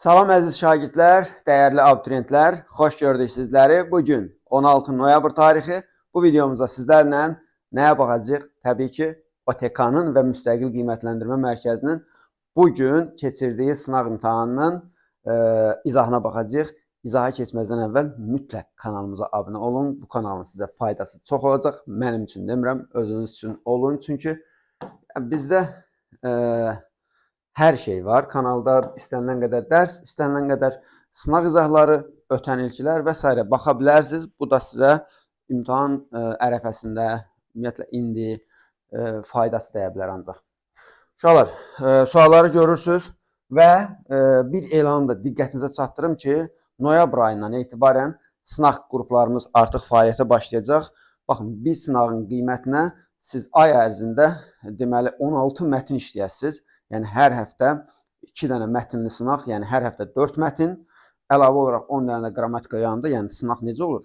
Salam əziz şagirdlər, dəyərli abituriyentlər, xoş gördük sizləri. Bugün 16 noyabr tarixi. Bu videomuzda sizlərlə nəyə baxacağıq? Təbii ki, OTK-nın və Müstəqil Qiymətləndirmə Mərkəzinin bugün keçirdiyi sınaq imtahanının izahına baxacağıq. İzaha keçməzdən əvvəl mütləq kanalımıza abunə olun. Bu kanalın sizə faydası çox olacaq. Mənim üçün demirəm, özünüz üçün olun. Çünki bizdə hər şey var. Kanalda istənilən qədər dərs, istənilən qədər sınaq izahları, ötən ilkilər və s. baxa bilərsiniz. Bu da sizə imtahan ərəfəsində, ümumiyyətlə indi faydası dəyə bilər ancaq. Uşaqlar, sualları görürsünüz və bir elanı da diqqətinizə çatdırım ki, noyabr ayından etibarən sınaq qruplarımız artıq fəaliyyətə başlayacaq. Baxın, bir sınağın qiymətinə siz ay ərzində deməli 16 mətn işləyəsiniz. Yəni hər həftə 2 dənə mətnli sınaq, yəni hər həftə 4 mətn, əlavə olaraq 10 dənə qrammatika yanında, yəni sınaq necə olur?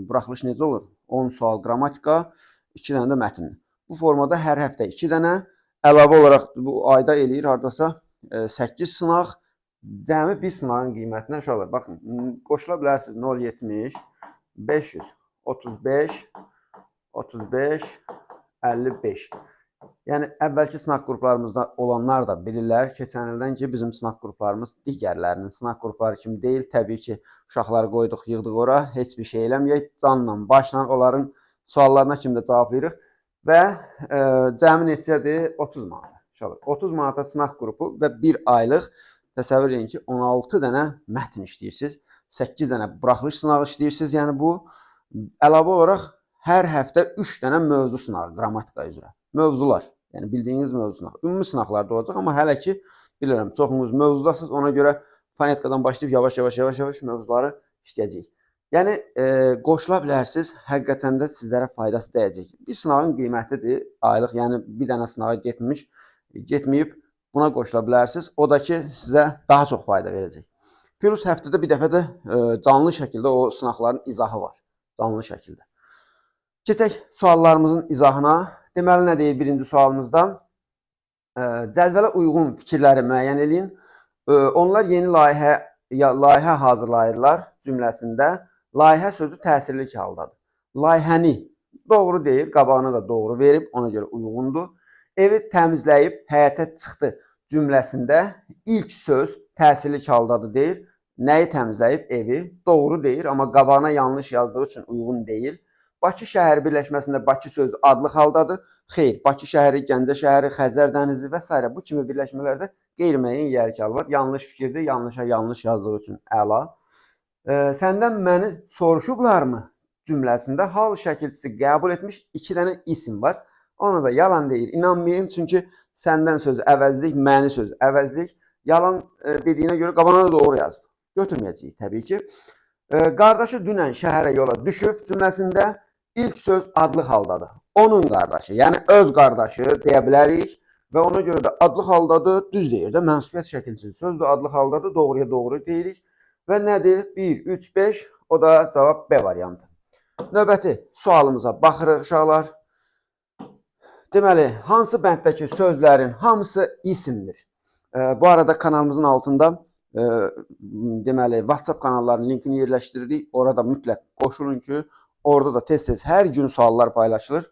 Buraxılış necə olur? 10 sual qrammatika, 2 dənə də mətn. Bu formada hər həftə 2 dənə, əlavə olaraq bu ayda eləyir hardasa 8 sınaq, cəmi bir sınağın qiymətinə uşaqlar, baxın, qoşula bilərsiniz 0.70, 500, 35, 35, 55. Yəni, əvvəlki sınaq qruplarımızda olanlar da bilirlər keçən ildən ki, bizim sınaq qruplarımız digərlərinin sınaq qrupları kimi deyil. Təbii ki, uşaqları qoyduq, yığdıq ora, heç bir şey eləməyək, canla, başla onların suallarına kimi də cavablayırıq və cəmi neçədir? 30 manat. 30 manata sınaq qrupu və bir aylıq təsəvvür edin ki, 16 dənə mətn işləyirsiniz, 8 dənə buraxılış sınağı işləyirsiniz. Yəni, bu əlavə olaraq hər həftə 3 dənə mövzu sınağı qrammatika üzrə. Mövzular, yəni bildiyiniz mövzular. Ümumi sınaqlar da olacaq, amma hələ ki, bilirəm, çoxunuz mövzudasınız, ona görə fonetikadan başlayıb yavaş-yavaş mövzuları işləyəcəyik. Yəni, qoşula bilərsiniz, həqiqətən də sizlərə faydası dəyəcək. Bir sınağın qiymətidir, aylıq, yəni bir dənə sınağa getməyib, buna qoşula bilərsiniz. O da ki, sizə daha çox fayda verəcək. Plus həftədə bir dəfə də canlı şəkildə o sınaqların izahı var, canlı şəkildə. Keçək suallarımızın izahına. Deməli, nə deyir birinci sualımızda? Cədvələ uyğun fikirləri müəyyən edin. Onlar yeni layihə hazırlayırlar cümləsində. Layihə sözü təsirlik haldadır. Layihəni doğru deyir, qabağına da doğru verib, ona görə uyğundur. Evi təmizləyib həyətə çıxdı cümləsində ilk söz təsirlik haldadır deyir. Nəyi təmizləyib? Evi. Doğru deyir, amma qabağına yanlış yazdığı üçün uyğun deyil. Bakı şəhəri birləşməsində Bakı sözü adlıq haldadır. Xeyr, Bakı şəhəri, Gəncə şəhəri, Xəzər dənizi və s. bu kimi birləşmələrdə qeyri-müəyyən yərkal var. Yanlış fikirdir, yanlışa yanlış yazdığı üçün əla. Səndən məni soruşublarmı cümləsində hal şəkilçisi qəbul etmiş 2 dənə isim var. Ona da yalan deyir, inanmayın. Çünki səndən sözü əvəzlik, məni sözü əvəzlik. Yalan dediyinə görə qabağına da doğru yazıb. Götürməyəcəyik təbii ki. Qardaşı dünən şəhərə yola düşüb cümləsində ilk söz adlıq haldadır. Onun qardaşı, yəni öz qardaşı deyə bilərik və ona görə də adlıq haldadır, düz deyir də, mənsubiyyət şəkilçisi sözdür, adlıq haldadır, doğruya doğru deyirik. Və nədir? 1, 3, 5, o da cavab B variantı. Növbəti sualımıza baxırıq uşaqlar. Deməli, hansı bənddəki sözlərin hamısı isimdir? Bu arada kanalımızın altında deməli, WhatsApp kanallarının linkini yerləşdiririk. Orada mütləq qoşulun ki, orada da tez-tez hər gün suallar paylaşılır.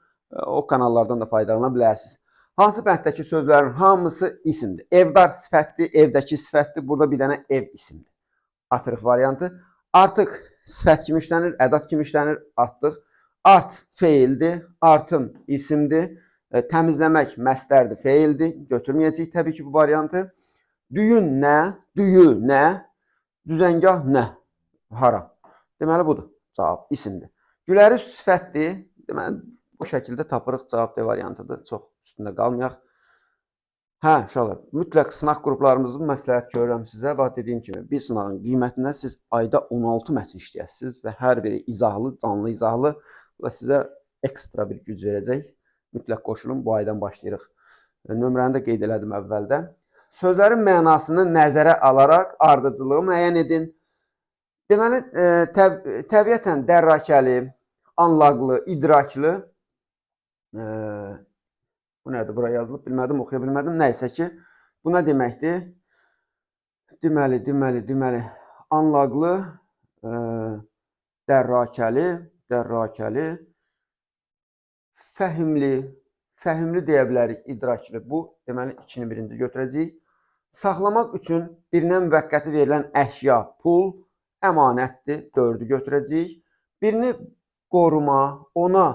O kanallardan da faydalana bilərsiniz. Hansı bənddəki sözlərin hamısı isimdir? Evdar sifətdir, evdəki sifətdir. Burada bir dənə ev isimdir. Atırıq variantı. Artıq sifət kimi işlənir, ədat kimi işlənir, atdıq. Art feildir, artım isimdir. Təmizləmək məstərdir, feildir. Götürməyəcəyik təbii ki bu variantı. Düyün nə? Düyü nə? Düzəngah nə? Hara? Deməli, budur. Cavab isimdir. Güləri sifətdir. Deməli, bu şəkildə tapırıq. Cavab D variantıdır. Çox üstündə qalmayaq. Hə, uşaqlar, mütləq sınaq qruplarımızı məsləhət görürəm sizə. Bax, dediyim kimi, bir sınağın qiymətindən siz ayda 16 mətn işləyəsiniz və hər biri izahlı, canlı izahlı. Bu da sizə ekstra bir güc verəcək. Mütləq qoşulun, bu aydan başlayırıq. Nömrəni də qeyd elədim əvvəldə. Sözlərin mənasını nəzərə alaraq ardıcılığı müəyyən edin. Deməli, təbiətən dərrakəli, anlaqlı, idraklı, bu nədir? Bura yazılıb, bilmədim, oxuya bilmədim. Nəysə ki, bu nə deməkdir? deməli, anlaqlı, e, dərrakəli, fəhimli deyə bilərik, idraklı. Bu, deməli, 2-ni birinci götürəcəyik. Saxlamaq üçün birinə müvəqqəti verilən əşya, pul, əmanətdir, 4-ü götürəcəyik. Birini qoruma, ona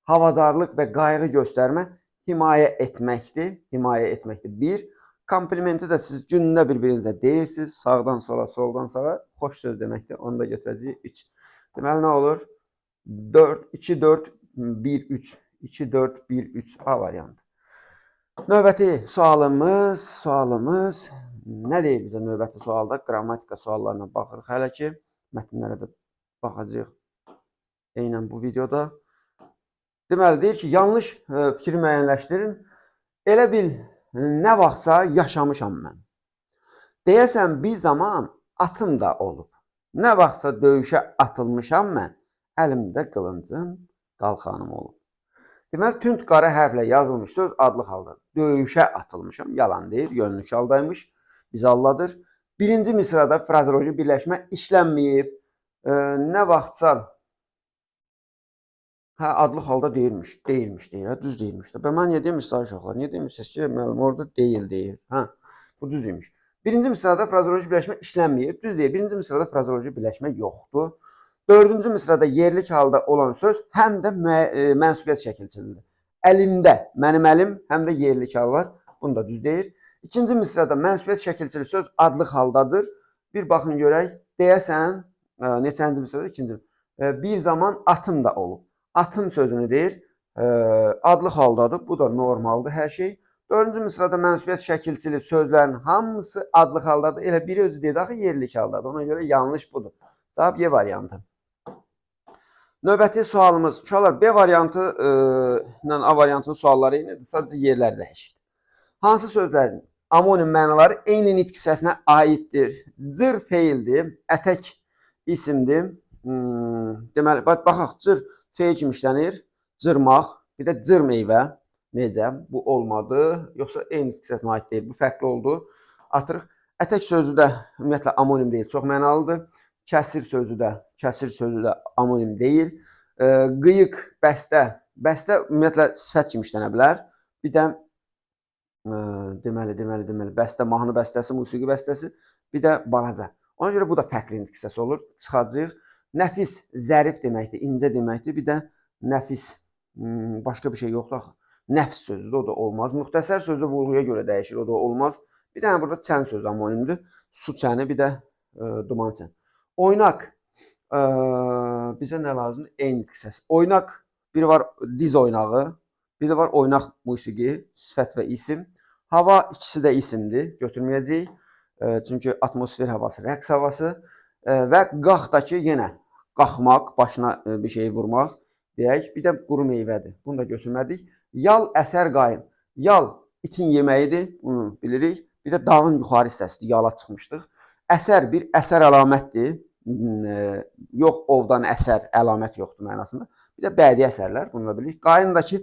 havadarlıq və qayğı göstərmə, himayə etməkdir. 1. Komplimenti də siz gündə bir-birinizə deyirsiniz, sağdan sola, soldan sağa, xoş söz deməkdir. Onu da götürəcəyik, 3. Deməli, nə olur? 2, 4, 1, 3. 2, 4, 1, 3 A variantı. Növbəti sualımız nə deyir bizə növbəti sualda? Qrammatika suallarına baxırıq hələ ki. Mətnlərə də baxacağıq eynən bu videoda. Deməli, deyir ki, yanlış fikri müəyyənləşdirin. Elə bil, nə vaxtsa yaşamışam mən. Deyəsən, bir zaman atım da olub. Nə vaxtsa döyüşə atılmışam mən, əlimdə qılıncım, qalxanım olub. Deməli, tünd qara hərflə yazılmış söz adlı haldadır. Döyüşə atılmışam, yalan deyir, yönlük haldaymış, bizi anladır. Birinci misrada frazoloji birləşmə işlənməyib. Nə vaxtsa adlı halda deyilmiş, düz deyilmiş. Mən niyə demişsiniz uşaqlar? Niyə demişsiniz ki, müəllim orada deyil deyir. Bu düz deyilmiş. Birinci misrada frazoloji birləşmə işlənməyib, düz deyir. Birinci misrada frazoloji birləşmə yoxdur. Dördüncü misrada yerlik halda olan söz həm də mənsubiyyət şəkilçilidir. Əlimdə, mənim əlim, həm də yerlik hal var. Bunu da düz deyir. İkinci misrada mənsubiyyət şəkilçili söz adlı haldadır. Bir baxın görək. Deyəsən, neçənci misrada? İkinci. Bir zaman atım da olub. Atım sözünü deyir. Adlı haldadır. Bu da normaldır hər şey. Dördüncü misrada mənsubiyyət şəkilçili sözlərin hamısı adlı haldadır. Elə biri özü deyir, axı yerlik haldadır. Ona görə yanlış budur. Cavab Y variantı. Növbəti sualımız, uşaqlar, B variantı ilə A variantının sualları eynidir, sadəcə yerlər dəyişir. Hansı sözlərin amonim mənaları eyni nitq hissəsinə aiddir? Cır feildir, ətək isimdir. Deməli, baxaq, cır feil kimi işlənir, cırmaq, bir də cır meyvə. Necə? Bu olmadı, yoxsa eyni nitq hissəsinə aid deyil, bu fərqli oldu. Atırıq. Ətək sözü də ümumiyyətlə amonim deyil, çox mənalıdır. Kəsir sözü də amonim deyil. Qıyıq, bəstə ümumiyyətlə sifət kimi işlənə bilər. Bir də deməli, bəstə, mahnı bəstəsi, musiqi bəstəsi, bir də balaca. Ona görə bu da fərqli nitq hissəsi olur. Çıxacağıq. Nəfis, zərif deməkdir, incə deməkdir. Bir də nəfis, başqa bir şey yoxdur axı. Nəfs sözüdür, o da olmaz. Müxtəsər sözü vurğuya görə dəyişir, o da olmaz. Bir dənə burada çən sözü amonimdir. Su çəni, bir də duman çən. Oynaq, bizə nə lazımdır? Eyni nitq hissəsi. Oynaq, biri var diz oynağı, biri var oynaq musiqi, sifət və isim. Hava ikisi də isimdir, götürməyəcəyik. Çünki atmosfer havası, rəqs havası və qaxdakı yenə qalxmaq, başına bir şey vurmaq deyək. Bir də quru meyvədir, bunu da götürmədik. Yal, əsər, qayım. Yal itin yeməyidir, bunu bilirik. Bir də dağın yuxarı hissəsidir, yala çıxmışdıq. Əsər bir əsər əlamətdir. Yox, ovdan əsər, əlamət yoxdur mənasında. Bir də bədii əsərlər, bunu da bilirik. Qayındakı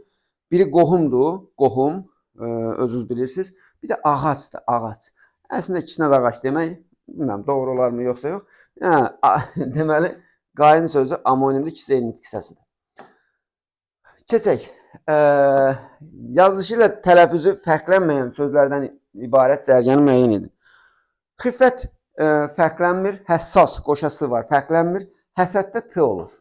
biri qohumdur, qohum, özünüz bilirsiniz. Bir də ağacdır, ağac. Əslində ikisinə də ağac demək, bilməm, doğru olar mı, yoxsa yox. Deməli, qayın sözü amonimdir, ikisi eyni nitq hissəsidir. Keçək. Yazılışı ilə tələffüzü fərqlənməyən sözlərdən ibarət cərgəni müəyyən edin. Xiffət fərqlənmir, həssas qoşası var, fərqlənmir, həsəddə t olur.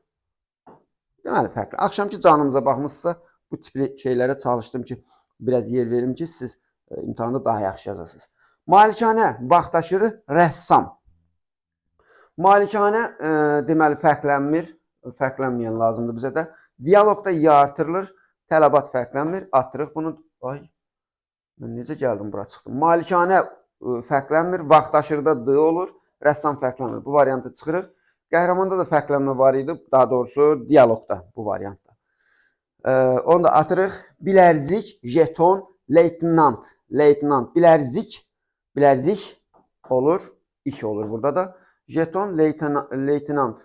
Deməli, fərqli. Axşamki canımıza baxmışsa, bu tipli şeylərə çalışdım ki, biraz yer verim ki, siz imtahanda daha yaxşı yazasınız. Malikanə, vaxtaşırı, rəssam. Malikanə, deməli, fərqlənmir, fərqlənməyən lazımdır bizə də. Diyaloqda ya artırılır, tələbat fərqlənmir, atırıq bunu. Ay, mən necə gəldim, bura çıxdım. Malikanə fərqlənmir, vaxtaşırda d olur, rəssam fərqlənmir. Bu variantı çıxırıq. Qəhrəmanda da fərqlənmə var idi, daha doğrusu diyaloqda bu variantda. Onu da atırıq. Bilərzik, jeton, leytenant. Leytenant, bilərzik olur, iş olur burada da. Jeton, leytenant.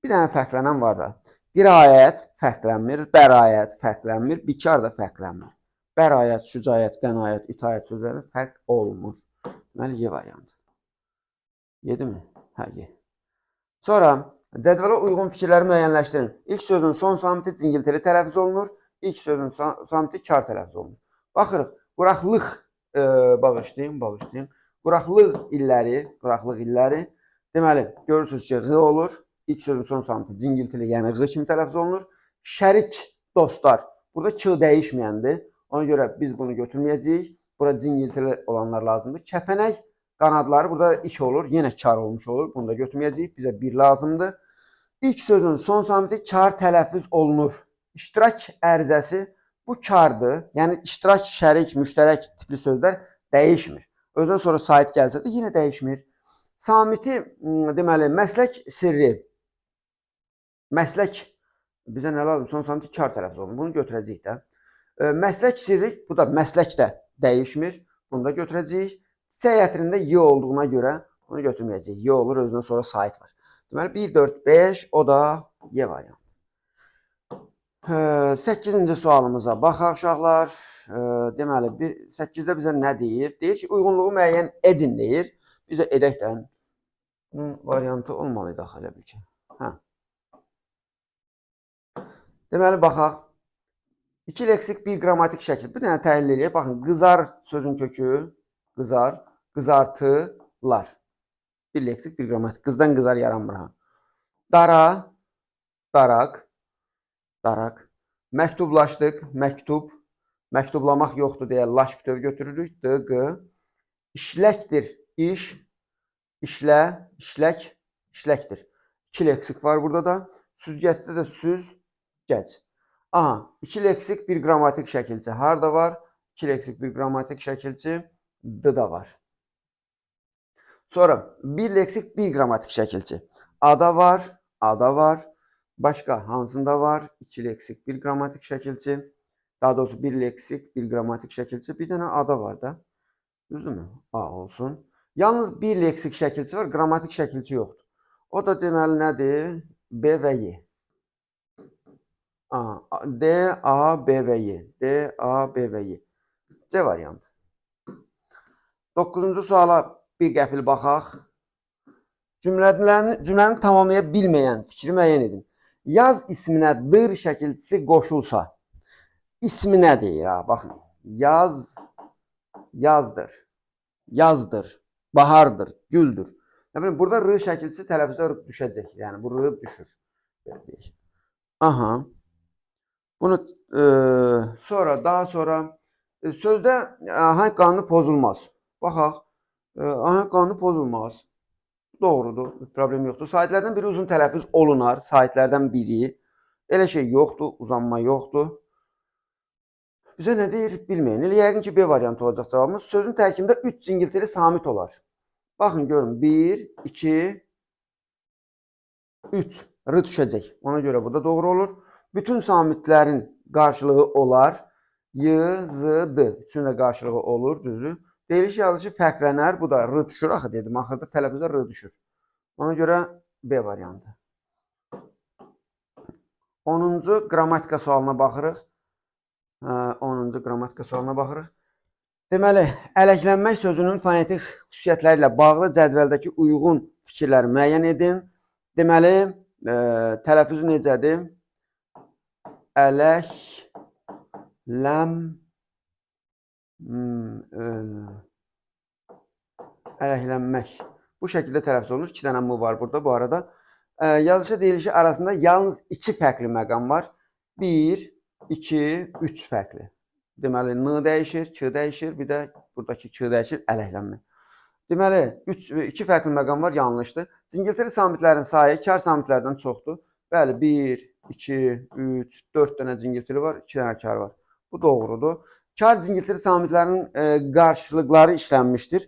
Bir dənə fərqlənən var da. Dirayət fərqlənmir, bərayət fərqlənmir, bikar da fərqlənmir. Bərayət, şücayət, qənaət, itaət sözlərində fərq olmur. Deməli, Y variantı. 7 mi? Hə, 7. Sonra cədvələ uyğun fikirləri müəyyənləşdirin. İlk sözün son samiti cingiltili tələffüz olunur. İlk sözün samiti kar tələffüz olunur. Baxırıq, quraqlıq bağışlayın. Quraqlıq illəri. Deməli, görürsünüz ki, ğ olur. İlk sözün son samiti cingiltili, yəni ğ kimi tələffüz olunur. Şərik dostlar. Burada ç dəyişməyəndir. Ona görə biz bunu götürməyəcəyik. Burada cingiltili olanlar lazımdır. Kəpənək qanadları burada 2 olur. Yenə kar olmuş olur. Bunu da götürməyəcəyik. Bizə 1 lazımdır. İlk sözün son samiti kar tələffüz olunur. İştirak ərizəsi bu kardır. Yəni iştirak, şərik, müştərək tipli sözlər dəyişmir. Özdən sonra sait gəlsə də yenə dəyişmir. Samiti deməli məslək sirri. Məslək bizə nə lazım? Son samiti kar tələffüz olunur. Bunu götürəcəyik də. Məslək sirri bu da məslək də dəyişmir. Bunu da götürəcəyik. Çiçək ətrində y olduğuna görə bunu götürməyəcəyik. Y olur, özündən sonra sait var. Deməli 1, 4, 5 o da y variantı. 8-ci sualımıza baxaq uşaqlar. Deməli 8-də bizə nə deyir? Deyir ki, uyğunluğu müəyyən edin deyir. Bizə edək də bunun variantı olmalıydı axı elə bil ki. Hə. Deməli baxaq. 2 leksik, 1 qrammatik şəkil. Bir dənə təhlil edək. Baxın, qızar sözün kökü, qızar, qızartılar. 1 leksik, 1 qrammatik. Qızdan qızar yaranmır ha. Dara, daraq, daraq. Məktublaşdıq, məktub. Məktublamaq yoxdur deyə laş bütöv götürürük. D-q. İşləkdir, iş. İşlə, işlək, işləkdir. 2 leksik var burada da. Süzgəcdə də süzgəc. Aha, 2 leksik, 1 qrammatik şəkilçi. Harda var? 2 leksik, 1 qrammatik şəkilçi. D-da var. Sonra 1 leksik, 1 qrammatik şəkilçi. A-da var, A-da var. Başqa hansında var? 2 leksik, 1 qrammatik şəkilçi. Daha doğrusu 1 leksik, 1 qrammatik şəkilçi. Bir dənə A-da var da. Düzdürmü? A olsun. Yalnız 1 leksik şəkilçi var, qrammatik şəkilçi yoxdur. O da deməli nədir? B və Y. D, A, B və Y. D, A, B və Y. C variantı. 9-cu suala bir qəfil baxaq. Cümləni tamamlaya bilməyən fikri müəyyən edin. Yaz isminə dır şəkilçisi qoşulsa, ismi nə deyir? Baxın, yaz, yazdır, yazdır, bahardır, güldür. Burada r şəkilçisi tələffüzdə düşəcək. Yəni, bu r düşür. Aha. Bunu daha sonra sözdə ahəng qanunu pozulmaz. Baxaq, ahəng qanunu pozulmaz. Doğrudur, problem yoxdur. Saitlərdən biri uzun tələffüz olunar, saitlərdən biri. Elə şey yoxdur, uzanma yoxdur. Bizə nə deyir, bilməyin. Elə yəqin ki, B variantı olacaq cavabımız. Sözün tərkibində 3 cingiltili samit olar. Baxın, görün, 1, 2, 3. R düşəcək. Ona görə bu da doğru olur. Bütün samitlərin qarşılığı olar. Y, Z, D. Üçün də qarşılığı olur, düzdür. Deyiliş yazışı fərqlənər. Bu da R düşür. Axı dedim, axırda tələffüzdə R düşür. Ona görə B variantı. 10-cu qrammatika sualına baxırıq. 10-cu qrammatika sualına baxırıq. Deməli, ələklənmək sözünün fonetik xüsusiyyətləri ilə bağlı cədvəldəki uyğun fikirləri müəyyən edin. Deməli, tələffüzü necədir? Ələklənmək. Bu şəkildə tələffüz olunur. 2 dənə M var burada bu arada. Yazışı deyilişi arasında yalnız 2 fərqli məqam var. 1, 2, 3 fərqli. Deməli, N dəyişir, Q dəyişir, bir də buradakı Q dəyişir, ələklənmək. Deməli, 2 fərqli məqam var, yanlışdır. Cingiltili samitlərin sayı kar samitlərdən çoxdur. Bəli, 1, 2, 3, 4 dənə cingiltili var, 2 dənə kar var. Bu doğrudur. Kar cingiltili samitlərin qarşılıqları işlənmişdir.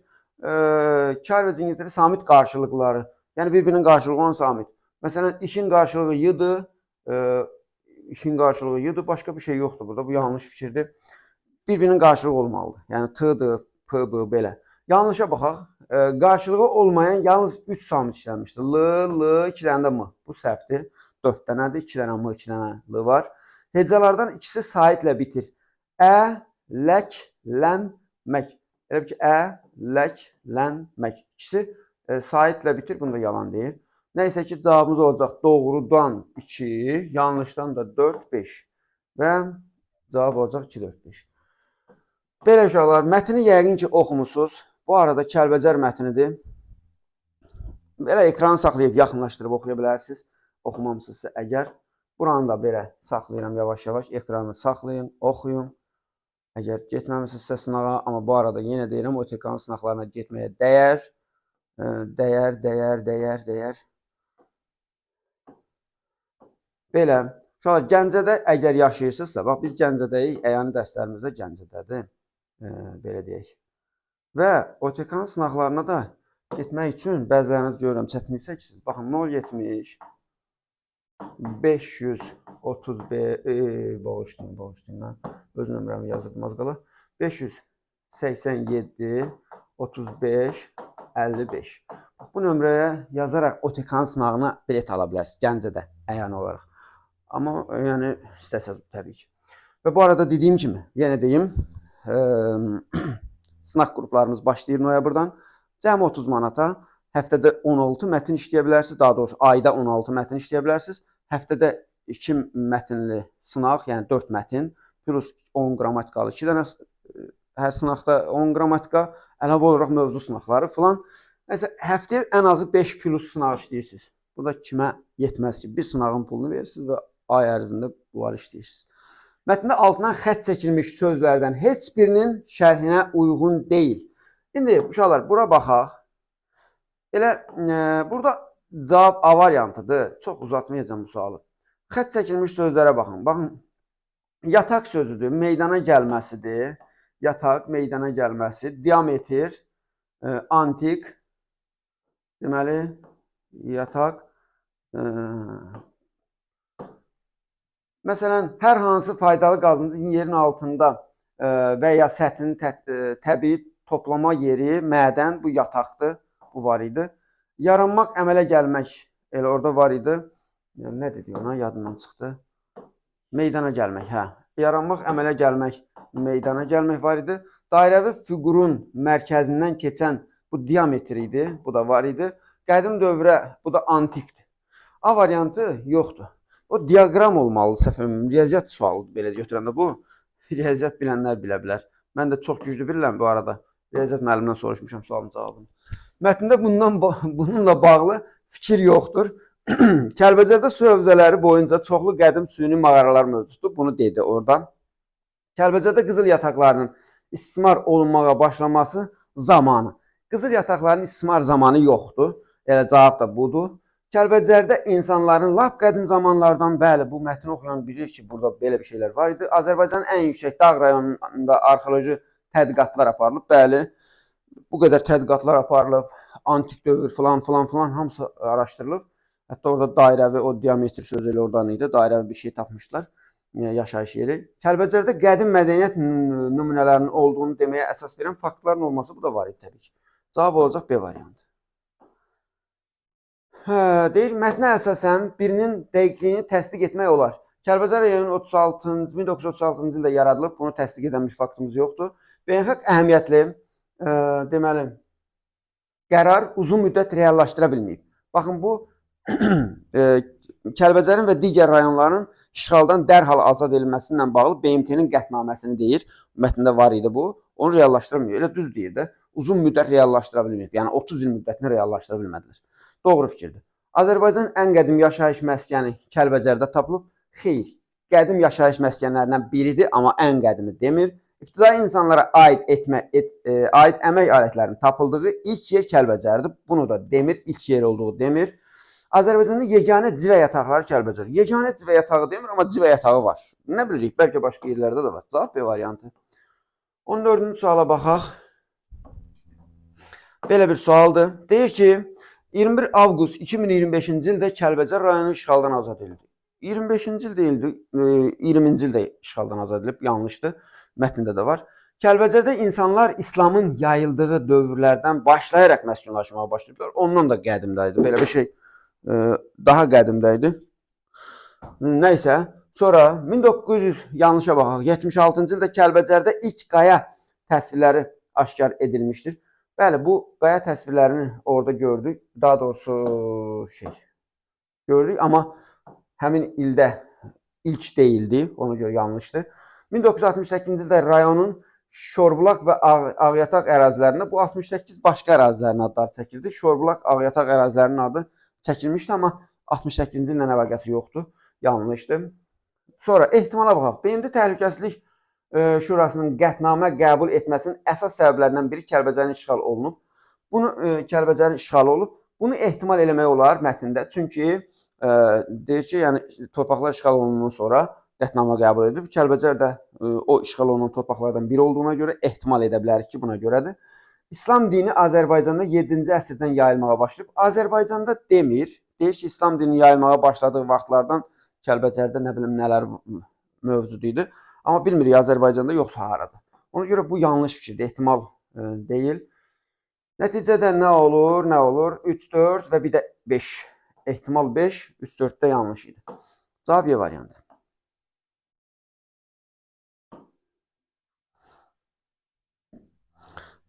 Kar və cingiltili samit qarşılıqları, yəni bir-birinin qarşılığı olan samit. Məsələn, işin qarşılığı y-dır, işin qarşılığı y-dır, başqa bir şey yoxdur burada, bu yanlış fikirdir. Bir-birinin qarşılığı olmalıdır. Yəni t-dır, p-b, belə. Yanlışa baxaq. Qarşılığı olmayan yalnız 3 samit işlənmişdir. L, 2 dənə də m. Bu səhvdir. 4 dənədir, 2 dənə m, 2 dənə l var. Hecalardan ikisi saitlə bitir. Ə, lək, lən, mək. Elə bir ki, ə, lək, lən, mək. İkisi Saitlə bitir, bunda yalan deyir. Nəysə ki, cavabımız olacaq doğrudan 2, yanlışdan da 4, 5 və cavab olacaq 2, 4, 5. Belə uşaqlar, mətni yəqin ki, oxumusunuz. Bu arada Kəlbəcər mətnidir. Belə ekranı saxlayıb yaxınlaşdırıb oxuya bilərsiniz. Oxumamısınızsa əgər. Buranı da belə saxlayıram yavaş-yavaş. Ekranı saxlayın, oxuyun. Əgər getməmisinizsə sınağa, amma bu arada yenə deyirəm, OTK-nın sınaqlarına getməyə dəyər. Dəyər. Belə, uşaqlar, Gəncədə əgər yaşayırsınızsa, bax, biz Gəncədəyik, əyani dərslərimizdə Gəncədədir, belə deyək. Və OTK-nın sınaqlarına da getmək üçün bəziləriniz görürəm, çətinlik çəkirsiniz. Baxın, 070 535, bağışlayın, öz nömrəmi yazırdım az qala. 587 35 55. Bu nömrəyə yazaraq OTK-nın sınağına bilet ala bilərsiniz, Gəncədə, əyani olaraq. Amma yəni istəsəz təbii ki. Və bu arada dediyim kimi, yenə deyim, sınaq qruplarımız başlayır noyabrdan. Cəmi 30 manata, həftədə 16 mətn işləyə bilərsiniz, daha doğrusu ayda 16 mətn işləyə bilərsiniz. Həftədə 2 mətnli sınaq, yəni 4 mətn, plus 10 qrammatikalı 2 dənə, hər sınaqda 10 qrammatika, əlavə olaraq mövzu sınaqları filan. Nəsə, həftəyə ən azı 5 plus sınaq işləyirsiniz. Bu da kimə yetməz ki, bir sınağın pulunu verirsiniz və ay ərzində bunları işləyirsiniz. Mətndə altından xətt çəkilmiş sözlərdən heç birinin şərhinə uyğun deyil. İndi uşaqlar, bura baxaq. Elə burada cavab A variantıdır. Çox uzatmayacağım bu sualı. Xətt çəkilmiş sözlərə baxın. Baxın, yataq sözüdür, meydana gəlməsidir. Yataq, meydana gəlməsi, diametr, antik, deməli, yataq. Məsələn, hər hansı faydalı qazıntı yerin altında və ya səthinin təbii toplama yeri, mədən, bu yataqdır, bu var idi. Yaranmaq, əmələ gəlmək, elə orada var idi. Yəni, nə dedi ona, yadından çıxdı. Meydana gəlmək, hə. Yaranmaq, əmələ gəlmək, meydana gəlmək var idi. Dairəvi fiqurun mərkəzindən keçən bu diametr idi, bu da var idi. Qədim dövrə, bu da antikdir. A variantı yoxdur. O diaqram olmalı, səhvim, riyaziyyat sualıdır belə götürəndə bu. Riyaziyyat bilənlər bilə bilər. Mən də çox güclü bilirəm bu arada. Riyaziyyat müəllimdən soruşmuşam sualın cavabını. Mətndə bununla bağlı fikir yoxdur. Kəlbəcərdə su hövzələri boyunca çoxlu qədim süni mağaralar mövcuddur. Bunu dedi oradan. Kəlbəcərdə qızıl yataqlarının istismar olunmağa başlaması zamanı. Qızıl yataqlarının istismar zamanı yoxdur. Elə cavab da budur. Kəlbəcərdə insanların lap qədim zamanlardan, bəli, bu mətni oxuyan bilir ki, burada belə bir şeylər var idi. Azərbaycanın ən yüksək dağ rayonunda arxeoloji tədqiqatlar aparılıb, bəli, bu qədər tədqiqatlar aparılıb, antik dövr filan hamısı araşdırılıb. Hətta orada dairəvi, o diametr sözü elə oradan idi, dairəvi bir şey tapmışlar, yaşayış yeri. Kəlbəcərdə qədim mədəniyyət nümunələrinin olduğunu deməyə əsas verən faktların olması bu da var idi təbii ki. Cavab olacaq B variantı. Deyir, mətnə əsasən birinin dəqiqliyini təsdiq etmək olar. Kəlbəcər rayonunun 1936-cı ildə yaradılıb, bunu təsdiq edən bir faktımız yoxdur. Beynəlxalq əhəmiyyətli, deməli, qərar uzun müddət reallaşdıra bilməyib. Baxın, bu Kəlbəcərin və digər rayonların işğaldan dərhal azad edilməsi ilə bağlı BMT-nin qətnaməsini deyir. Mətndə var idi bu. Onu reallaşdıramıyor. Elə düz deyir də. Uzun müddət reallaşdıra bilməyib. Yəni 30 il müddətini reallaşdıra bilmədilər. Doğru fikirdir. Azərbaycanın ən qədim yaşayış məskəni Kəlbəcərdə tapılıb. Xeyr, qədim yaşayış məskənlərindən biridir, amma ən qədimi demir. İbtidai insanlara aid əmək alətlərinin tapıldığı ilk yer Kəlbəcərdir. Bunu da demir, ilk yer olduğu demir. Azərbaycanda yeganə civə yataqları Kəlbəcər. Yeganə civə yatağı demir, amma civə yatağı var. Nə bilirik, bəlkə başqa yerlərdə də var. Cavab B variantı. 14-cü suala baxaq. Belə bir sualdır. Deyir ki, 21 avqust 2025-ci ildə Kəlbəcər rayonu işğaldan azad edildi. 25-ci il deyildi, 20-ci ildə işğaldan azad edilib, yanlışdır. Mətndə də var. Kəlbəcərdə insanlar İslamın yayıldığı dövrlərdən başlayaraq məskunlaşmağa başlayıblar. Ondan da qədimdə idi. Belə bir şey daha qədimdə idi. Nəysə, sonra 1900 yanlışa baxaq. 76-cı ildə Kəlbəcərdə ilk qaya təsvirləri aşkar edilmişdir. Bəli, bu qaya təsvirlərini orada gördük. Daha doğrusu gördük, amma həmin ildə ilk deyildi, ona görə yanlışdır. 1968-ci ildə rayonun Şorbulaq və Ağyataq ərazilərində bu 68 başqa ərazilərin adları çəkildi. Şorbulaq, Ağyataq ərazilərinin adı çəkilmişdi, amma 68-ci illə əlaqəsi yoxdur. Yanlışdır. Sonra ehtimala baxaq. BMT Təhlükəsizlik Şurasının qətnamə qəbul etməsinin əsas səbəblərindən biri Kəlbəcərin işğal olunub. Kəlbəcərin işğalı olub. Bunu ehtimal eləmək olar mətndə. Çünki deyir ki, yəni torpaqlar işğal olunandan sonra qətnamə qəbul edib. Kəlbəcər də o işğal olunan torpaqlardan biri olduğuna görə ehtimal edə bilərik ki, buna görədir. İslam dini Azərbaycanda 7-ci əsrdən yayılmağa başlayıb. Azərbaycanda demir. Deyir ki, İslam dini yayılmağa başladığı vaxtlardan Kəlbəcərdə nə bilim nələr mövcud idi. Amma bilmirik Azərbaycanda yoxsa harada. Ona görə bu yanlış fikirdir, ehtimal deyil. Nəticədə nə olur? Nə olur? 3, 4 və bir də 5. Ehtimal 5, 3, 4-də yanlış idi. Cavab Y variantı.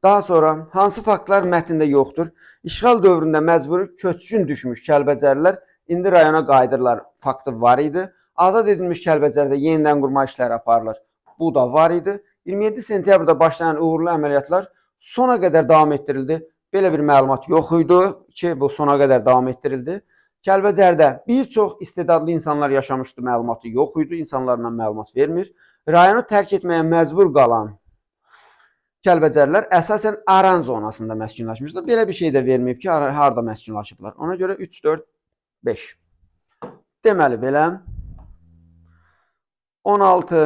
Daha sonra hansı faktlar mətndə yoxdur? İşğal dövründə məcburi köçkün düşmüş Kəlbəcərlilər indi rayona qayıdırlar faktı var idi. Azad edilmiş Kəlbəcərdə yenidən qurma işləri aparılır. Bu da var idi. 27 sentyabrda başlayan uğurlu əməliyyatlar sona qədər davam etdirildi. Belə bir məlumat yox idi ki, bu sona qədər davam etdirildi. Kəlbəcərdə bir çox istedadlı insanlar yaşamışdı, məlumatı yox idi. İnsanlarla məlumat vermir. Rayonu tərk etməyə məcbur qalan Kəlbəcərlilər əsasən Aran zonasında məskunlaşmışlar. Belə bir şey də verməyib ki, harada məskunlaşıblar. Ona görə 3, 4, 5. Deməli, belə 16.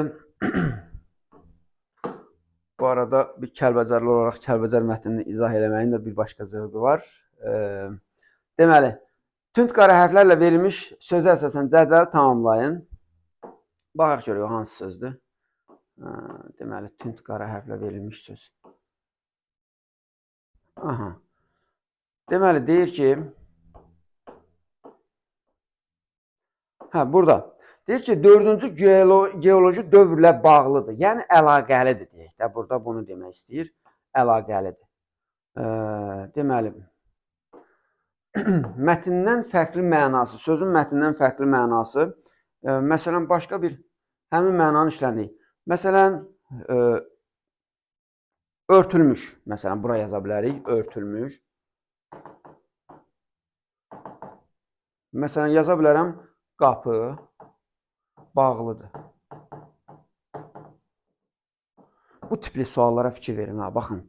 Bu arada bir Kəlbəcərli olaraq Kəlbəcər mətnini izah eləməyin də bir başqa zövqü var. Deməli, tünd qara hərflərlə verilmiş sözə əsasən cədvəli tamamlayın. Baxaq görək, hansı sözdür? Deməli, tünd qara hərflə verilmiş söz. Aha. Deməli, deyir ki, burada. Deyir ki, 4-cü geoloji dövrlə bağlıdır. Yəni, əlaqəlidir deyək də. Burada bunu demək istəyir. Əlaqəlidir. Deməli, mətndən fərqli mənası, sözün mətndən fərqli mənası, məsələn, başqa bir həmin mənanı işləndik. Məsələn, örtülmüş. Məsələn, bura yaza bilərik. Örtülmüş. Məsələn, yaza bilərəm qapı bağlıdır. Bu tipli suallara fikir verin. Baxın.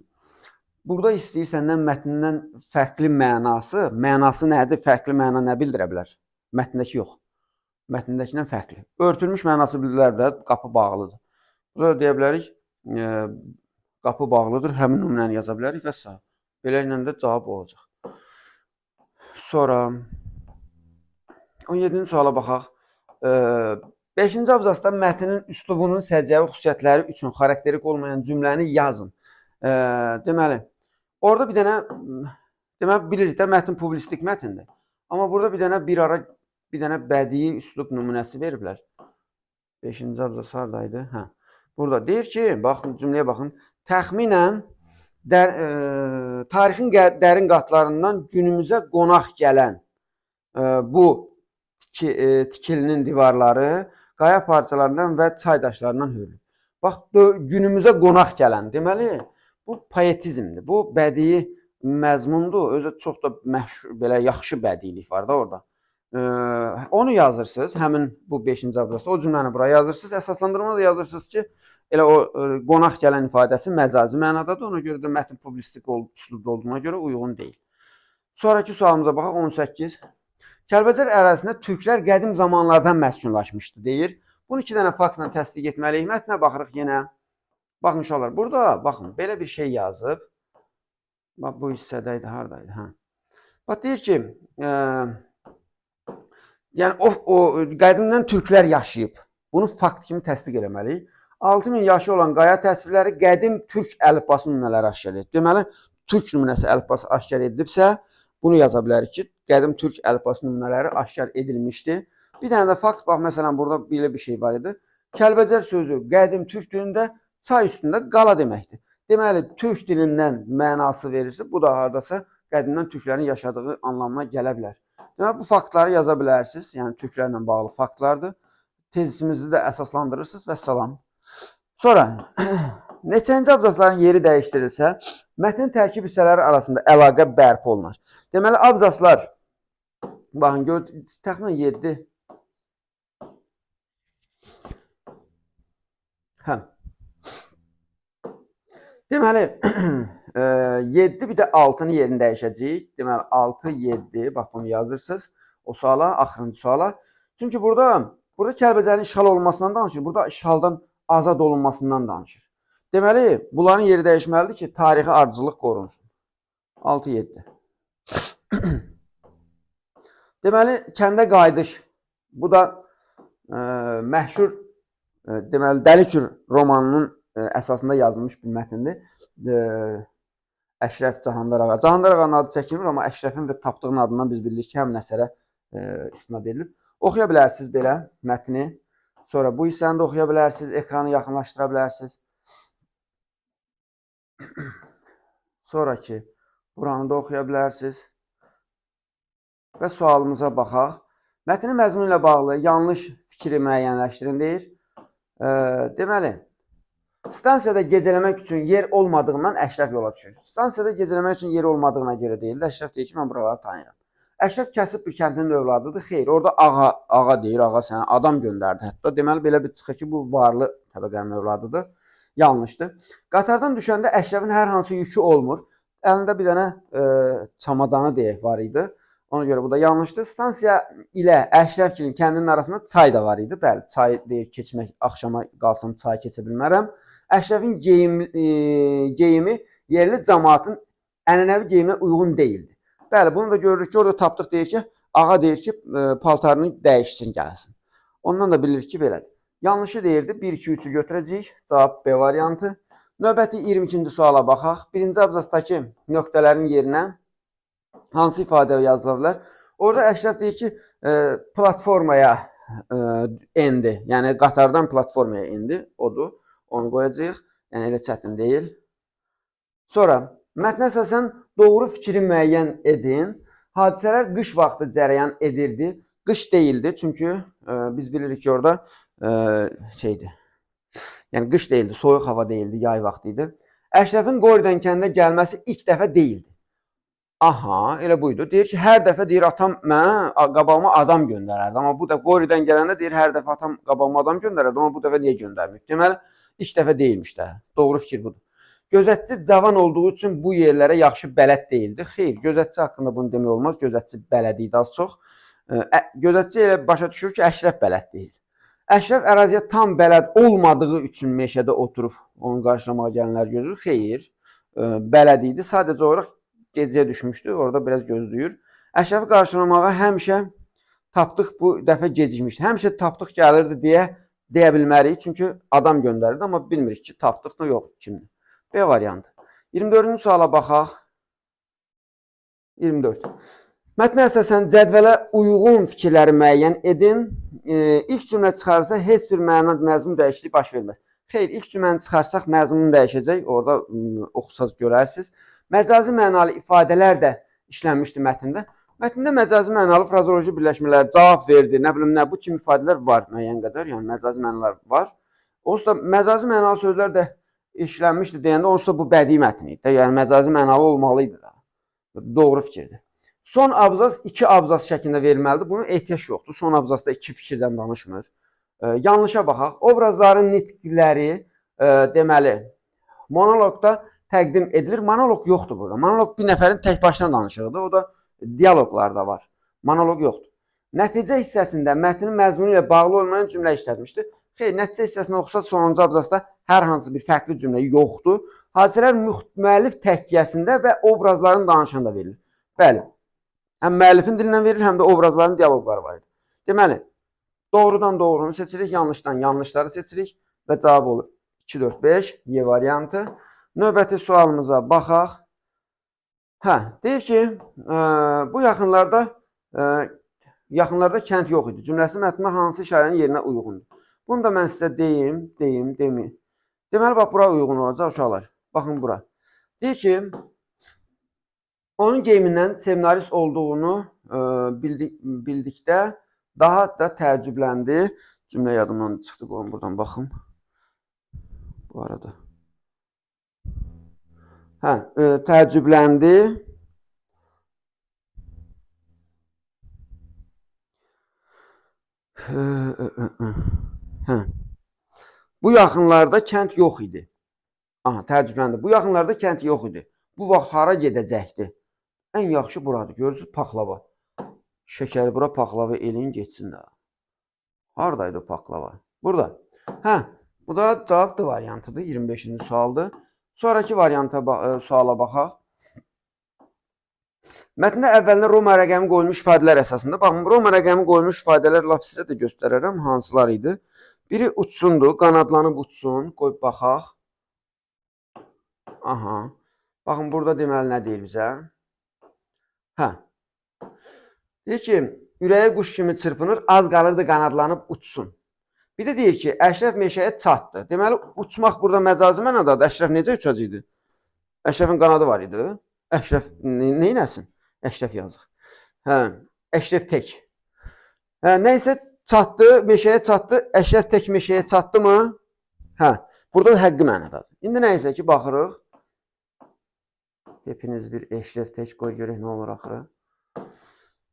Burada istəyir səndən mətnindən fərqli mənası nədir? Fərqli məna nə bildirə bilər? Mətndəki yox. Mətndəkindən fərqli. Örtülmüş mənası bildirə bilər, qapı bağlıdır. Burada deyə bilərik, qapı bağlıdır, həmin nümunəni yaza bilərik və s. Belə ilə də cavab olacaq. Sonra 17-ci suala baxaq. 5-ci abzasda mətnin üslubunun səciyyəvi xüsusiyyətləri üçün xarakterik olmayan cümləni yazın. Deməli, orada bir dənə, bilirik də, mətn publistik mətndir. Amma burada bir dənə bədii üslub nümunəsi veriblər. 5-ci abzas haradaydı? Burada deyir ki, baxın, cümləyə baxın. Təxminən tarixin dərin qatlarından günümüzə qonaq gələn bu tikilinin divarları qaya parçalarından və çay daşlarından hörülür. Bax, günümüzə qonaq gələn. Deməli, bu poetizmdir. Bu bədii məzmundur. Özü çox da belə yaxşı bədiilik var da orada. Onu yazırsınız, həmin bu 5-ci abzasda, o cümləni buraya yazırsınız, əsaslandırma da yazırsınız ki, elə o qonaq gələn ifadəsi məcazi mənadadır, ona görə də mətn publistik üslubda olduğuna görə uyğun deyil. Sonraki sualımıza baxaq, 18. Kəlbəcər ərazisində türklər qədim zamanlardan məskunlaşmışdı, deyir. Bunu 2 dənə faktla təsdiq etməliyik. Mətnə baxırıq yenə. Baxın, uşaqlar, burada, baxın, belə bir şey yazıb. Bax, bu hissədəydi, haradaydı? Bax, deyir ki, yəni o qədimdən türklər yaşayıb. Bunu fakt kimi təsdiq eləməliyik. 6000 yaşı olan qaya təsvirləri qədim türk əlifbası nümunələri aşkar edib. Deməli, türk nümunəsi əlifbası aşkar edilibsə, bunu yaza bilərik ki, qədim türk əlifbası nümunələri aşkar edilmişdi. Bir dənə də fakt, bax, məsələn, burada belə bir şey var idi. Kəlbəcər sözü qədim türk dilində çay üstündə qala deməkdir. Deməli, türk dilindən mənası verirsə, bu da hardasa qədimdən türklərin yaşadığı anlamına gələ bilər. Deməli, bu faktları yaza bilərsiniz. Yəni, türklərlə bağlı faktlardır. Tezisimizi də əsaslandırırsınız və salam. Sonra, neçənci abzasların yeri dəyişdirilsə, mətnin tərkib hissələri arasında əlaqə bərpa olunur. Deməli, abzaslar, baxın, təxminən 7. Deməli, 7 bir də 6-nın yerini dəyişəcəyik. Deməli, 6, 7, bax bunu yazırsınız o suala, axırıncı suala. Çünki burada Kəlbəcərin işğal olmasından danışır, burada işğaldan azad olunmasından danışır. Deməli, bunların yeri dəyişməlidir ki, tarixi ardıcıllıq qorunsun. 6, 7. Deməli, kəndə qayıdış. Bu da məşhur, deməli, Dəlikür romanının əsasında yazılmış bir mətindir. Əşrəf Cahandar ağa. Cahandar ağanın adı çəkilmir, amma Əşrəfin və Tapdığın adından biz bilirik ki, həmin əsərə istinad edilir. Oxuya bilərsiniz belə mətni. Sonra bu hissəni də oxuya bilərsiniz, ekranı yaxınlaşdıra bilərsiniz. Sonraki buranı da oxuya bilərsiniz. Və sualımıza baxaq. Mətnin məzmunu ilə bağlı yanlış fikri müəyyənləşdirin deyir. Deməli, stansiyada gecələmək üçün yer olmadığından Əşrəf yola düşür. Stansiyada gecələmək üçün yer olmadığına görə deyildi. Əşrəf deyir ki, mən buraları tanıyıram. Əşrəf kasıb bir kəndinin övladıdır. Xeyr, orada ağa deyir, ağa sənə adam göndərdi. Hətta deməli, belə bir çıxır ki, bu varlı təbəqənin övladıdır. Yanlışdır. Qatardan düşəndə Əşrəfin hər hansı yükü olmur. Əlində bir dənə çamadanı deyək var idi. Ona görə bu da yanlışdır. Stansiya ilə Əşrəfgilin kəndinin arasında çay da var idi. Bəli, çay deyir, keçmək, axşama qalsam çay keçə bilmərəm. Əşrəfin geyimi yerli cəmaatın ənənəvi geyiminə uyğun deyildi. Bəli, bunu da görürük ki, orada Tapdıq deyir ki, ağa deyir ki, paltarını dəyişsin, gəlsin. Ondan da bilirik ki, belədir. Yanlışı deyirdi, 1, 2, 3-ü götürəcəyik. Cavab B variantı. Növbəti 22-ci suala baxaq. Birinci abzasdakı nöqtələrin yerinə hansı ifadə yazıla bilər? Orada Əşrəf deyir ki, platformaya endi. Yəni, qatardan platformaya endi. Odur. Onu qoyacaq. Yəni, elə çətin deyil. Sonra, mətnə əsasən doğru fikri müəyyən edin. Hadisələr qış vaxtı cərəyan edirdi. Qış deyildi. Çünki biz bilirik ki, orada şeydir. Yəni, qış deyildi. Soyuq hava deyildi. Yay vaxtı idi. Əşrəfin Qoridən kəndə gəlməsi ilk dəfə deyildi. Aha, elə buydu. Deyir ki, hər dəfə deyir, atam mənə qabağıma adam göndərərdi. Amma bu da Qoridən gələndə deyir, hər dəfə atam qabağıma adam göndərərdi. Amma bu dəfə niyə göndərməyib? Deməli, ilk dəfə deyilmiş də. Doğru fikir budur. Gözətçi cavan olduğu üçün bu yerlərə yaxşı bələd deyildi. Xeyr, gözətçi haqqında bunu demək olmaz. Gözətçi bələd idi az çox. Gözətçi elə başa düşür ki, Əşrəf bələd deyil. Əşrəf əraziyə tam bələd olmadığı üçün meşədə oturub onu qarşılamağa gələnlər gözləyir. Xeyr, bələd idi. Sadəcə olaraq gecəyə düşmüşdü. Orada biraz gözləyir. Əşrəfi qarşılamağa həmişə Tapdıq bu dəfə gecikmişdi. Həmişə Tapdıq gəlirdi deyə bilməliyik. Çünki adam göndərirdi. Amma bilmirik ki, Tapdıq da yox kimdir. B variantı. 24-cü suala baxaq. 24. Mətnə əsasən cədvələ uyğun fikirləri müəyyən edin. İlk cümlə çıxarsa heç bir məna məzmun dəyişikliyi baş verməz. Xeyr, ilk cümləni çıxarsaq məzmun dəyişəcək. Orada oxusaz görərsiniz. Məcazi mənalı ifadələr də işlənmişdi mətndə. Mətndə məcazi mənalı frazoloji birləşmələr, cavab verdi, nə bilim nə, bu kimi ifadələr var müəyyən qədər. Yəni məcazi mənalar var. Onsuz da məcazi mənalı sözlər də işlənmişdi deyəndə onsuz da bu bədii mətn idi. Yəni məcazi mənalı olmalıydı da. Doğru fikirdir. Son abzas 2 abzas şəklində verilməlidir. Bunun ehtiyac yoxdur. Son abzasda 2 fikirdən danışmır. Yanlışa baxaq. Obrazların nitqləri deməli monoloqda təqdim edilir. Monoloq yoxdur burada. Monoloq bir nəfərin tək başına danışığıdır. O da dialoqlarda var. Monoloq yoxdur. Nəticə hissəsində mətnin məzmunu ilə bağlı olmayan cümlə işlətmişdir. Xeyr, nəticə hissəsini oxusa sonuncu abzasda hər hansı bir fərqli cümlə yoxdur. Hadisələr müəllif təkkiyəsində və obrazların danışığında verilir. Bəli, həm müəllifin dilindən verilir, həm də obrazların dialoqları var. Deməli, doğrudan doğrunu seçirik, yanlışdan yanlışları seçirik və cavab olur 2, 4, 5, Y variantı. Növbəti sualımıza baxaq. Deyir ki, bu yaxınlarda kənd yox idi. Cümləsi mətnə hansı işarənin yerinə uyğundur? Bunu da mən sizə deyim. Deməli, bax, bura uyğun olacaq uşaqlar. Baxın bura. Deyir ki, onun geyimindən seminarist olduğunu bildikdə daha da təəccübləndi. Cümlə yadımdan çıxdı, qoyun buradan baxım. Bu arada. Təəccübləndi. Bu yaxınlarda kənd yox idi. Təəccübləndi. Bu yaxınlarda kənd yox idi. Bu vaxt hara gedəcəkdi? Ən yaxşı buradır. Görürsünüz, paxlava. Şəkəri bura paxlava eləyin, geçsin də. Haradaydı o paxlava? Burada. Bu da cavabdır variantıdır. 25-ci sualdır. Sonraki suala baxaq. Mətndə əvvəlinə Roma rəqəmi qoyulmuş ifadələr əsasında. Baxın, Roma rəqəmi qoyulmuş ifadələr lap sizə də göstərərəm. Hansılar idi? Biri uçsundur, qanadlanıb uçsun. Qoyub baxaq. Baxın, burada deməli nə deyir bizə? Deyir ki, ürəyi quş kimi çırpınır, az qalırdı qanadlanıb uçsun. Bir də deyir ki, Əşrəf meşəyə çatdı. Deməli, uçmaq burada məcazi mənadadır. Əşrəf necə uçacaqdı? Əşrəfin qanadı var idi. Əşrəf neynəsin? Əşrəf yazıq. Əşrəf tək. Nəysə, çatdı, meşəyə çatdı. Əşrəf tək meşəyə çatdı mı? Burada da həqqi mənadadır. İndi nəysə ki, baxırıq. Hepiniz bir Əşrəf tək qoy görək nə olur axırı.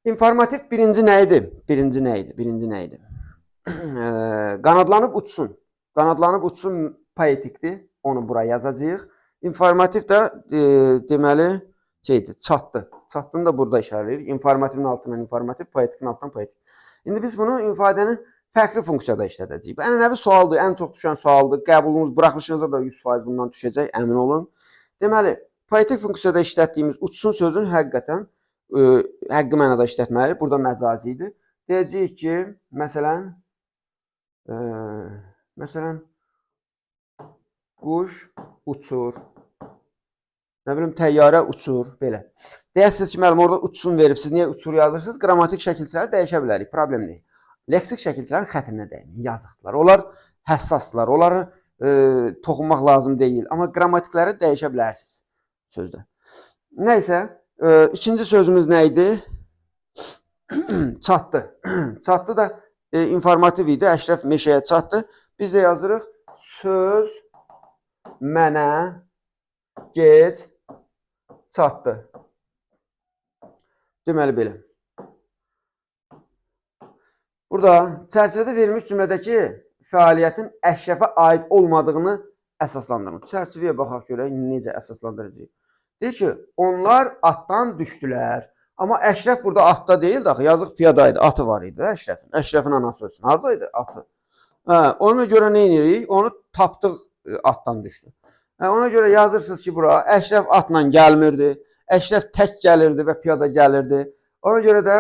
İnformativ birinci nə idi? Birinci nə idi? Qanadlanıb uçsun. Qanadlanıb uçsun poetikdir. Onu bura yazacağıq. İnformativ də deməli çatdı. Çatdını da burada işarələyir. İnformativin altından informativ, poetikin altından poetik. İndi biz bunu ifadənin fərqli funksiyada işlədəcəyik. Ənənəvi sualdır, ən çox düşən sualdır. Qəbulunuz, buraxılışınıza da 100% bundan düşəcək, əmin olun. Deməli, poetik funksiyada işlətdiyimiz uçsun sözünü həqiqətən həqqi mənada işlətməli. Burada məcazi idi. Deyəcəyik ki, məsələn, quş uçur. Nə bilim, təyyarə uçur. Belə. Deyəsiniz ki, müəllim, orada uçsun verib, siz niyə uçur yazırsınız? Qrammatik şəkilçiləri dəyişə bilərik, problem deyil. Leksik şəkilçilərin xətrinə dəyin, yazıqdılar. Onlar həssasdılar, onları toxunmaq lazım deyil. Amma qrammatikləri dəyişə bilərsiniz sözdə. Nəysə, ikinci sözümüz nə idi? Çatdı. Çatdı da informativ idi. Əşrəf meşəyə çatdı. Biz də yazırıq. Söz mənə gec çatdı. Deməli belə. Burada çərçivədə verilmiş cümlədəki fəaliyyətin Əşrəfə aid olmadığını əsaslandırın. Çərçivəyə baxaq görək necə əsaslandıracağıq. Deyir ki, onlar atdan düşdülər. Amma Əşrəf burada atda deyil, daxı yazıq piyadaydı, atı var idi Əşrəfin. Əşrəfin anası olsun. Haradaydı atı? Ona görə nə edirik? Onu tapdıq, atdan düşdü. Ona görə yazırsınız ki, bura Əşrəf atla gəlmirdi. Əşrəf tək gəlirdi və piyada gəlirdi. Ona görə də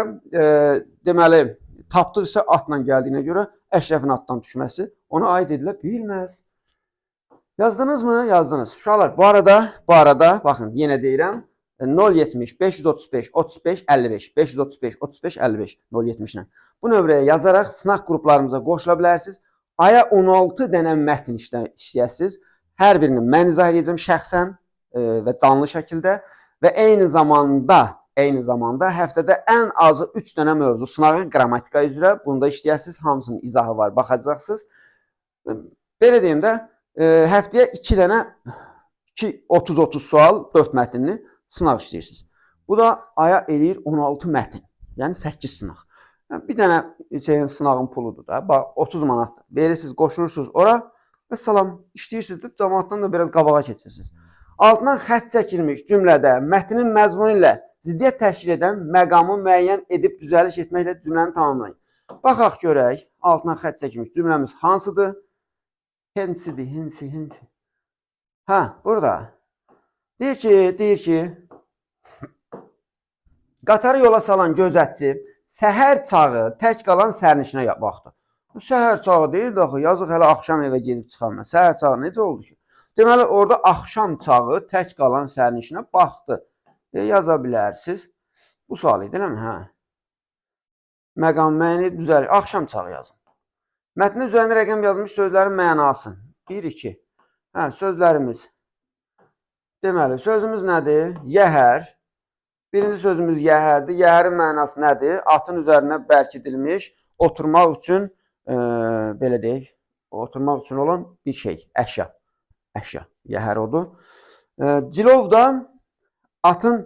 deməli, tapdıqsa atla gəldiyinə görə Əşrəfin atdan düşməsi ona aid edilə bilməz. Yazdınız mı? Yazdınız. Uşaqlar, bu arada, baxın, yenə deyirəm, 070 535 35 55 535 35 55 070-lə. Bu növrəyə yazaraq sınaq qruplarımıza qoşula bilərsiniz. Aya 16 dənə mətn işləyəsiniz. Hər birini mən izah edəcəm şəxsən və canlı şəkildə və eyni zamanda həftədə ən azı 3 dənə mövzu sınağı qrammatika üzrə bunda işləyəsiniz. Hamısının izahı var, baxacaqsınız. Belə deyim də, həftəyə 2 dənə 30-30 sual, 4 mətnini sınaq işləyirsiniz. Bu da aya eləyir 16 mətn, yəni 8 sınaq. Bir dənə sınağın puludur da, 30 manat verirsiniz, qoşulursunuz ora və salam işləyirsiniz də, cəmaatdan da biraz qabağa keçirsiniz. Altından xətt çəkilmiş cümlədə mətnin məzmunu ilə ziddiyyət təşkil edən məqamı müəyyən edib düzəliş etməklə cümləni tamamlayın. Baxaq görək, altından xətt çəkilmiş cümləmiz hansıdır? Hensi. Burada. Deyir ki, qatarı yola salan gözətçi səhər çağı tək qalan sərnişinə baxdı. Bu səhər çağı deyil də, yazıq hələ axşam evə gedib çıxanlar. Səhər çağı necə oldu ki? Deməli, orada axşam çağı tək qalan sərnişinə baxdı. Yaza bilərsiniz. Bu sual idi, eləmi? Məqam müəyyən düzəlir. Axşam çağı yazın. Mətnin üzərində rəqəm yazmış sözlərin mənası. 1, 2. Sözlərimiz Deməli, sözümüz nədir? Yəhər. Birinci sözümüz yəhərdir. Yəhərin mənası nədir? Atın üzərinə bərkidilmiş, oturmaq üçün, belə deyək, oturmaq üçün olan bir şey, əşya. Əşya, yəhər odur. Cilov da atın,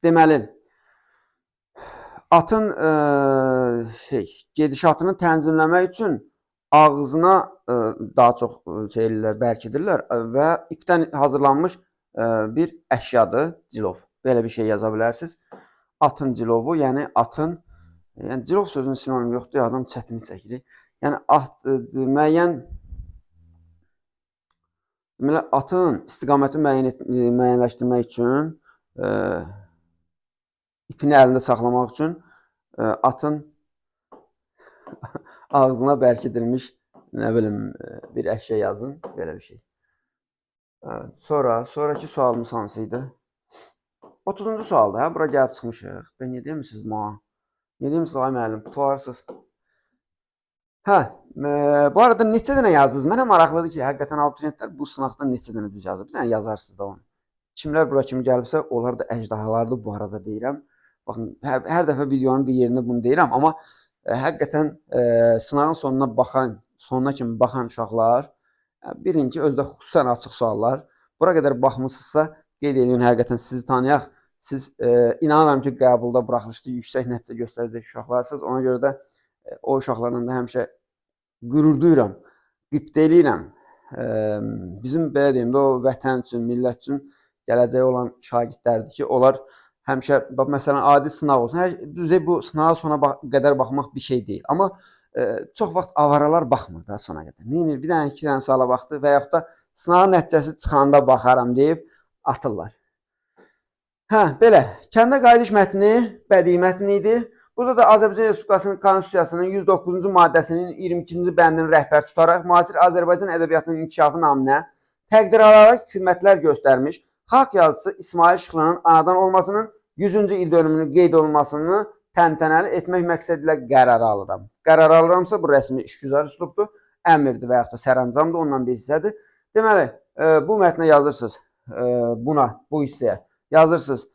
deməli, atın gedişatını tənzimləmək üçün ağzına daha çox bərkidirlər və ipdən hazırlanmış bir əşyadır cilov. Belə bir şey yaza bilərsiniz. Atın cilovu, yəni atın, yəni cilov sözünün sinonimi yoxdur, adam çətinlik çəkir. Yəni müəyyən, deməli, atın istiqaməti müəyyənləşdirmək üçün, ipini əlində saxlamaq üçün atın ağzına bərkidilmiş, nə bilim, bir əşya yazın, belə bir şey. Sonraki sualımız hansıydı? 30-cu sualda, bura gəlib çıxmışıq. Ben niyə demişsiniz ma? Niyə demişsiniz ay müəllim, tutarsınız? Bu arada neçə dənə yazdınız? Mənə maraqlıdır ki, həqiqətən abituriyentlər bu sınaqdan neçə dənə düz yazıb? Bir dənə yazarsınız da onu. Kimlər bura kimi gəlibsə, onlar da əcdahalardır, bu arada deyirəm. Baxın, hər dəfə videonun bir yerində bunu deyirəm, amma həqiqətən sınağın sonuna kimi baxan uşaqlar, bilin ki, özdə xüsusən açıq suallar. Bura qədər baxmışsınızsa, qeyd edin, həqiqətən sizi tanıyaq. Siz inanıram ki, qəbulda buraxılışda yüksək nəticə göstərəcək uşaqlarsınız. Ona görə də o uşaqlarla da həmişə qürur duyuram, qibtə eləyirəm. Bizim, belə deyim də, o vətən üçün, millət üçün gələcəyi olan şagirdlərdir ki, onlar həmişə, məsələn, adi sınaq olsun. Düzdür, bu sınağa sona qədər baxmaq bir şey deyil. Amma çox vaxt avaralar baxmır da sona qədər. Neyinir? Bir dənə, iki dənə suala baxdı və yaxud da sınağın nəticəsi çıxanda baxaram deyib atırlar. Belə. Kəndə qayıdış mətni bədii mətn idi. Burada da Azərbaycan Respublikasının Konstitusiyasının 109-cu maddəsinin 22-ci bəndini rəhbər tutaraq müasir Azərbaycan ədəbiyyatının inkişafı naminə təqdirələrə xidmətlər göstərmiş xalq yazıçısı İsmail Şıxlının anadan olmasının 100-cü il dönümünü qeyd olunmasını təntənəli etmək məqsədilə qərar alıram. Qərar alıramsa, bu rəsmi işgüzar üslubdur, əmrdir və yaxud da sərəncamdır, ondan bir hissədir. Deməli, bu mətnə yazırsınız, bu hissəyə yazırsınız,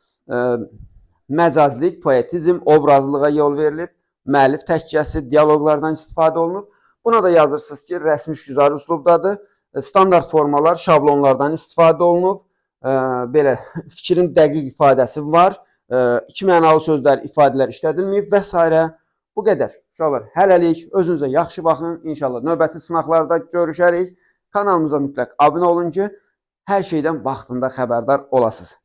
məcazlik, poetizm, obrazlığa yol verilib, müəllif təkkəsi, dialoqlardan istifadə olunub. Buna da yazırsınız ki, rəsmi işgüzar üslubdadır, standart formalar, şablonlardan istifadə olunub, belə fikrin dəqiq ifadəsi var, iki mənalı sözlər, ifadələr işlədilməyib və s. Bu qədər. Uşaqlar, hələlik özünüzə yaxşı baxın. İnşallah növbəti sınaqlarda görüşərik. Kanalımıza mütləq abunə olun ki, hər şeydən vaxtında xəbərdar olasınız.